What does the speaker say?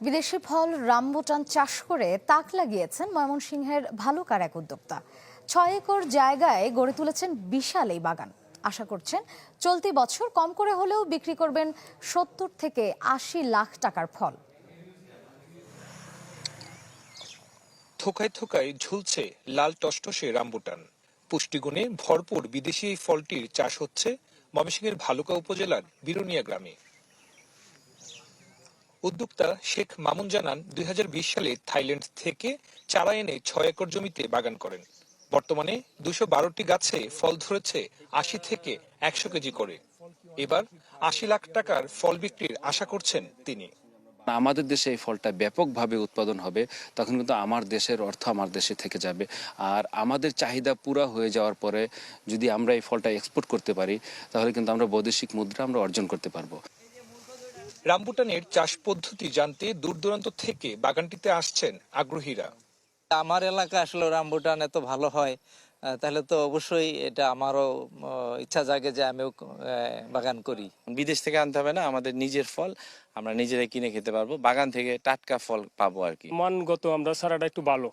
বিদেশি ফল রামবুটান চাষ করে তাক লাগিয়েছেন ময়মনসিংহের ভালুকার এক উদ্যোক্তা। ৬ একর জায়গায় গড়ে তুলেছেন বিশাল এই বাগান। আশা করছেন চলতি বছর কম করে হলেও বিক্রি করবেন ৭০ থেকে ৮০ লাখ টাকার ফল। থোকায় থোকায় ঝুলছে লাল টসটসে রামবুটান। পুষ্টিগুণে ভরপুর বিদেশি এই ফলটির চাষ হচ্ছে ময়মনসিংহের ভালুকা উপজেলার বিরুনিয়া গ্রামে। উদ্যোক্তা শেখ মামুন জানান, ২০২০ সালে থাইল্যান্ড থেকে চারা এনে ৬ একর জমিতে বাগান করেন। বর্তমানে ২১২টি গাছে ফল ধরেছে ৮০ থেকে ১০০ কেজি করে। এবার ৮০ লাখ টাকার ফল বিক্রির আশা করছেন তিনি। আমাদের দেশে এই ফলটা ব্যাপকভাবে উৎপাদন হবে, তখন কিন্তু আমার দেশের অর্থ আমার দেশে থেকে যাবে। আর আমাদের চাহিদা পুরা হয়ে যাওয়ার পরে যদি আমরা এই ফলটা এক্সপোর্ট করতে পারি, তাহলে কিন্তু আমরা বৈদেশিক মুদ্রা আমরা অর্জন করতে পারবো। রামবুটানের চাষ পদ্ধতি জানতে দূর দূরান্ত থেকে বাগানটিতে আসছেন আগ্রহীরা। আমার এলাকা আসলে রামবুটান এত ভালো হয়, তাহলে তো অবশ্যই এটা আমারও ইচ্ছা জাগে যে আমিও বাগান করি। বিদেশ থেকে আনতে হবে না, আমাদের নিজের ফল আমরা নিজেরাই কিনে খেতে পারবো, বাগান থেকে টাটকা ফল পাবো আর কি। মানগত আমরা চারাটা একটু ভালো